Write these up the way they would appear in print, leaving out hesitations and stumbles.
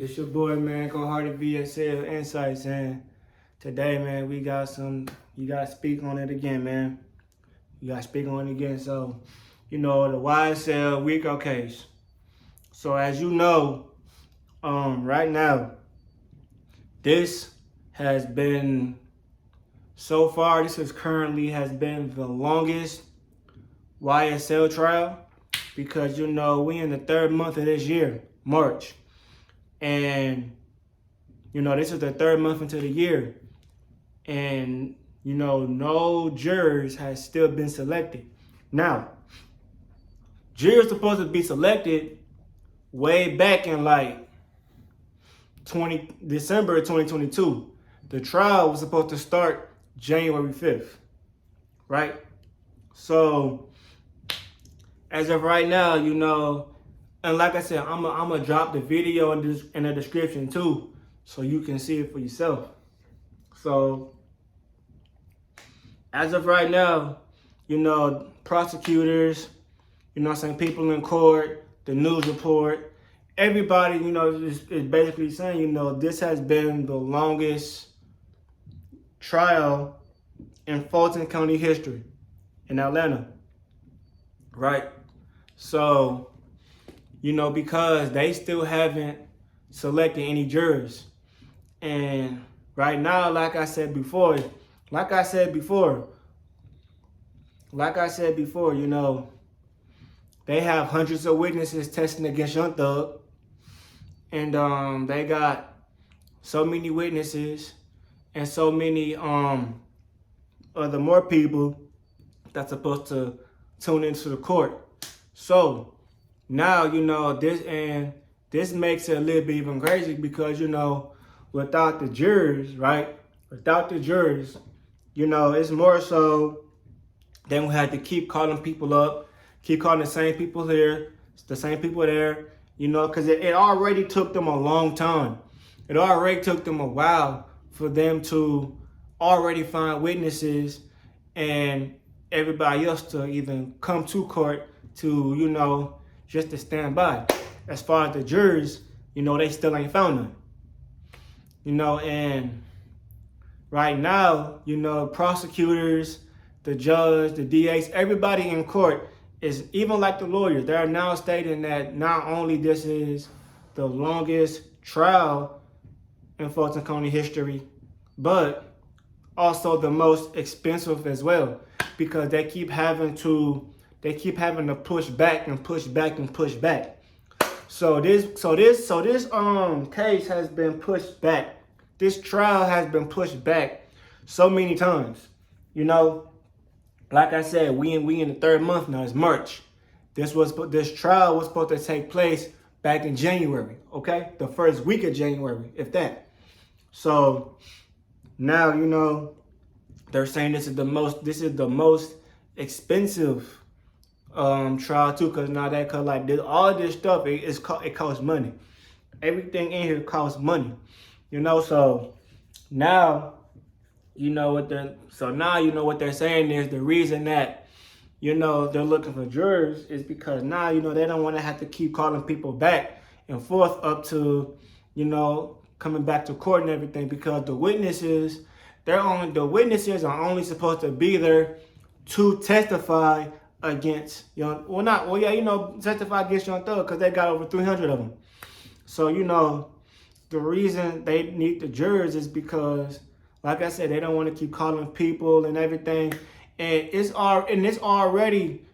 It's your boy, man, ColdHearted YSL Insights, and today, man, you gotta speak on it again, man. You gotta speak on it again. So, the YSL RICO case. So, as you know, right now, this has been, so far, this has been the longest YSL trial because, we in the third month of this year, March. And, this is the third month into the year. And, no jurors has still been selected. Now, jurors supposed to be selected way back in December of 2022. The trial was supposed to start January 5th, right? So, as of right now, and like I said, I'm gonna drop the video in the description too, so you can see it for yourself. So, as of right now, prosecutors, people in court, the news report, everybody, is basically saying, this has been the longest trial in Fulton County history in Atlanta, right? So, because they still haven't selected any jurors. And right now, like I said before, they have hundreds of witnesses testing against Young Thug. And they got so many witnesses and so many other more people that's supposed to tune into the court. So now, this makes it a little bit even crazy because, without the jurors, right? Without the jurors, it's more so then we had to keep calling people up, keep calling the same people here, the same people there, because it already took them a long time. It already took them a while for them to already find witnesses and everybody else to even come to court to, just to stand by. As far as the jurors, they still ain't found none. And right now, prosecutors, the judge, the DAs, everybody in court is, even like the lawyers, they're now stating that not only this is the longest trial in Fulton County history, but also the most expensive as well, because they keep having to push back and push back and push back. So this case has been pushed back. This trial has been pushed back so many times. Like I said, we in the third month now. It's March. This trial was supposed to take place back in January. Okay, the first week of January, if that. So now they're saying this is the most expensive trial too, because now all this stuff it costs money. Everything in here costs money, so now what they're saying is the reason that they're looking for jurors is because now they don't want to have to keep calling people back and forth up to coming back to court and everything, because the witnesses are only supposed to be there to testify against testify against Young Thug, because they got over 300 of them. So the reason they need the jurors is because, like I said, they don't want to keep calling people and everything, and it's already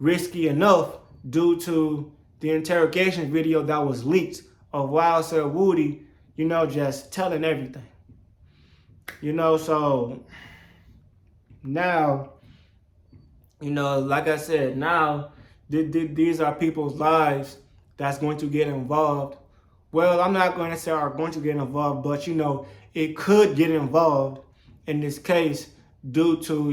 risky enough due to the interrogation video that was leaked of YSL Woody, just telling everything, so now, like I said, now these are people's lives that's going to get involved. Well, I'm not going to say are going to get involved, but it could get involved in this case due to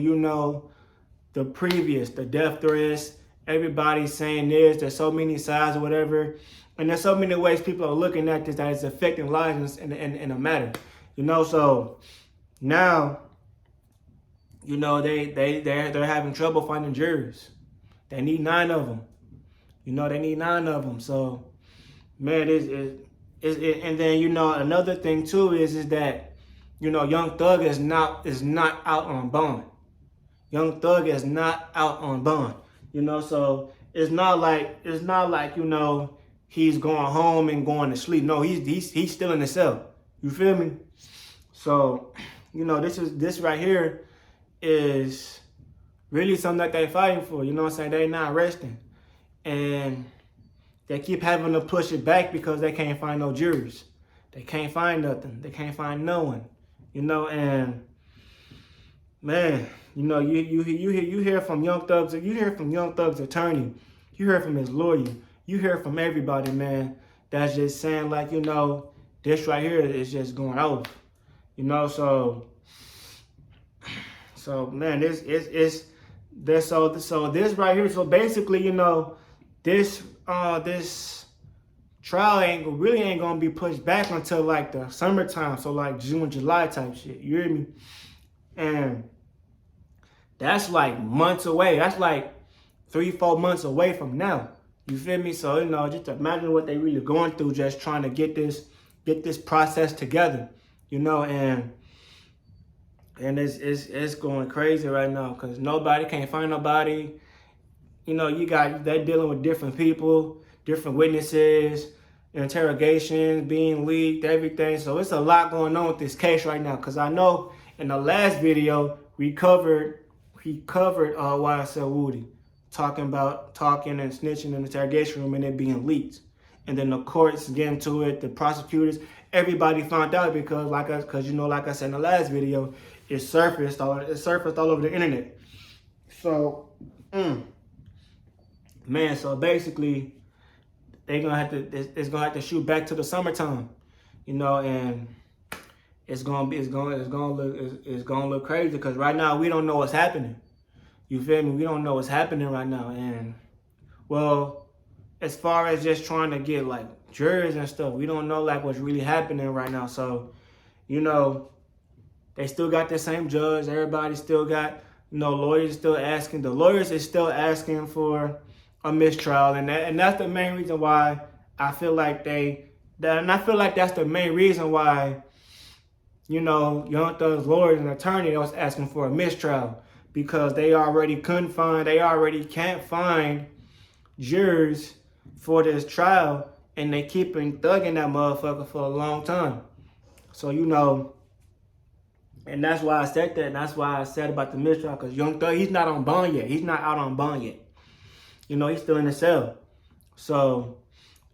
the death threats. Everybody's saying there's so many sides or whatever, and there's so many ways people are looking at this that it's affecting lives in a matter. So now they're having trouble finding jurors. They need 9 of them. They need 9 of them. So man, and then, you know, another thing too is that, you know, Young Thug is not out on bond. Young Thug is not out on bond. You know, so it's not like, you know, he's going home and going to sleep. No, he's still in the cell. You feel me? So, you know, this right here is really something that they fighting for. You know what I'm saying? They not resting. And they keep having to push it back because they can't find no jurors. They can't find nothing. They can't find no one. You know, and man, you know, you hear from Young Thug's, attorney, you hear from his lawyer, you hear from everybody, man, that's just saying, like, you know, this right here is just going off. You know, so man, so this right here, so basically, you know, this trial really ain't gonna be pushed back until like the summertime, so like June, July type shit. You hear me? And that's like months away. That's like 3-4 months away from now. You feel me? So, you know, just imagine what they really going through, just trying to get this process together. You know, and it's going crazy right now because nobody can't find nobody. You know, they're dealing with different people, different witnesses, interrogations being leaked, everything. So it's a lot going on with this case right now. Because I know in the last video he covered YSL Woody talking and snitching in the interrogation room and it being leaked. And then the courts getting to it, the prosecutors, everybody found out because like I said in the last video, it surfaced all over the internet. So, man, so basically, it's gonna have to shoot back to the summertime, you know, and it's gonna look crazy because right now we don't know what's happening. You feel me? We don't know what's happening right now, and well, as far as just trying to get like jurors and stuff, we don't know like what's really happening right now. So, you know, they still got the same judge. Everybody still got, you know, lawyers still asking. The lawyers is still asking for a mistrial, and that's the main reason why I feel like that's the main reason why, you know, Young Thug's lawyers and attorney was asking for a mistrial because they already can't find jurors for this trial, and they keeping thugging that motherfucker for a long time. So, you know, and that's why I said that, and that's why I said about the mistrial, because Young Thug, he's not on bond yet. He's not out on bond yet. You know, he's still in the cell. So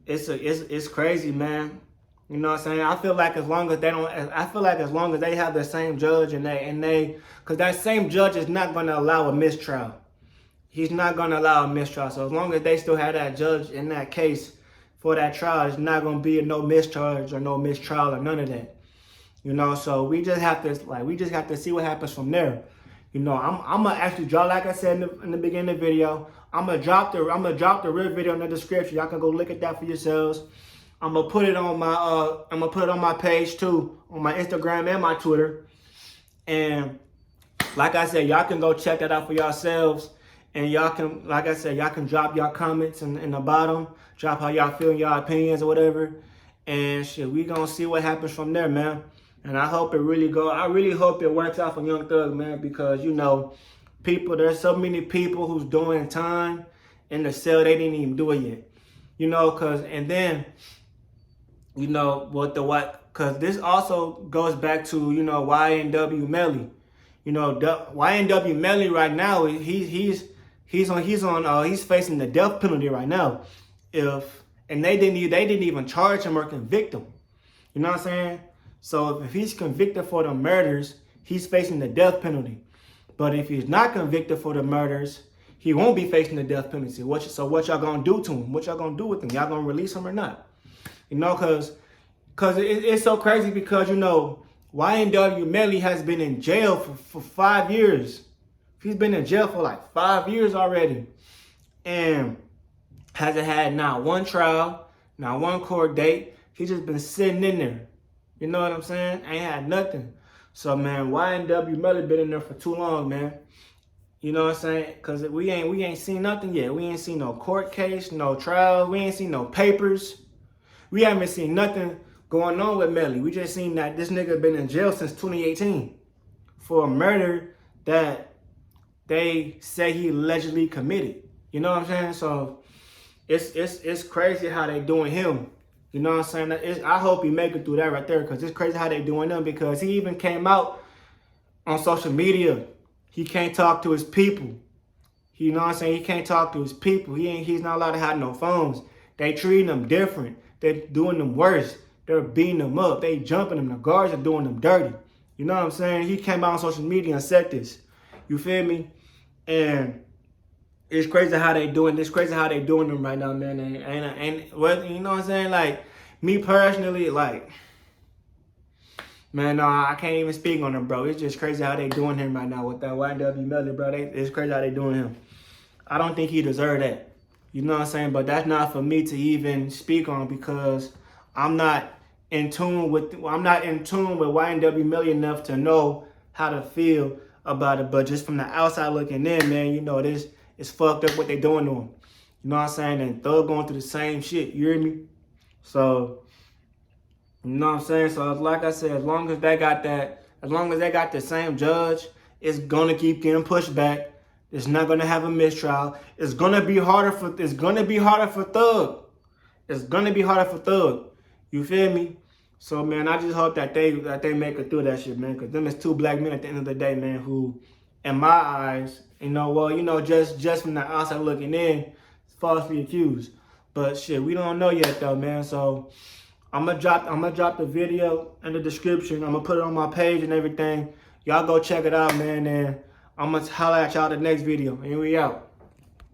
it's crazy, man. You know what I'm saying? I feel like as long as they have the same judge because that same judge is not going to allow a mistrial. He's not going to allow a mistrial. So as long as they still have that judge in that case for that trial, it's not going to be no mischarge or no mistrial or none of that. You know, so we just have to see what happens from there. You know, I'm gonna actually drop, like I said in the beginning of the video, I'm gonna drop the real video in the description. Y'all can go look at that for yourselves. I'm gonna put it on my page too, on my Instagram and my Twitter. And like I said, y'all can go check that out for yourselves. And y'all can, like I said, y'all can drop y'all comments in the bottom. Drop how y'all feel, y'all opinions or whatever. And shit, we gonna see what happens from there, man. And I really hope it works out for Young Thug, man, because, you know, there's so many people who's doing time in the cell, they didn't even do it yet. You know, because this also goes back to, you know, YNW Melly. You know, YNW Melly right now, he's facing the death penalty right now. And they didn't even charge him or convict him. You know what I'm saying? So if he's convicted for the murders, he's facing the death penalty. But if he's not convicted for the murders, he won't be facing the death penalty. So what y'all gonna do to him? What y'all gonna do with him? Y'all gonna release him or not? You know, cause it's so crazy because, you know, YNW Melly has been in jail for 5 years. He's been in jail for like 5 years already. And hasn't had not one trial, not one court date. He's just been sitting in there. You know what I'm saying? Ain't had nothing. So, man, YNW Melly been in there for too long, man. You know what I'm saying? Because we ain't seen nothing yet. We ain't seen no court case, no trial. We ain't seen no papers. We haven't seen nothing going on with Melly. We just seen that this nigga been in jail since 2018 for a murder that they say he allegedly committed. You know what I'm saying? So it's crazy how they doing him. You know what I'm saying? I hope he make it through that right there, because it's crazy how they doing him, because he even came out on social media. He can't talk to his people. You know what I'm saying? He can't talk to his people. He's not allowed to have no phones. They treating him different. They're doing them worse. They're beating them up. They jumping him. The guards are doing them dirty. You know what I'm saying? He came out on social media and said this. You feel me? And it's crazy how they doing this. Crazy how they doing them right now, man. And what, you know what I'm saying? Like, me personally, like, man, no, I can't even speak on him, bro. It's just crazy how they doing him right now with that YW Melly, bro. It's crazy how they doing him. I don't think he deserved that. You know what I'm saying? But that's not for me to even speak on, because I'm not in tune with YNW Melly enough to know how to feel about it. But just from the outside looking in, man, you know, it's fucked up what they doing to him. You know what I'm saying? And Thug going through the same shit. You hear me? So, you know what I'm saying? So, like I said, as long as they got the same judge, it's gonna keep getting pushed back. It's not gonna have a mistrial. It's gonna be harder for Thug. It's gonna be harder for Thug. You feel me? So, man, I just hope that they make it through that shit, man. Because them is two black men at the end of the day, man, who, in my eyes, just from the outside looking in, falsely accused. But shit, we don't know yet though, man. So I'm gonna drop the video in the description. I'm gonna put it on my page and everything. Y'all go check it out, man. And I'm gonna holler at y'all the next video. And we out.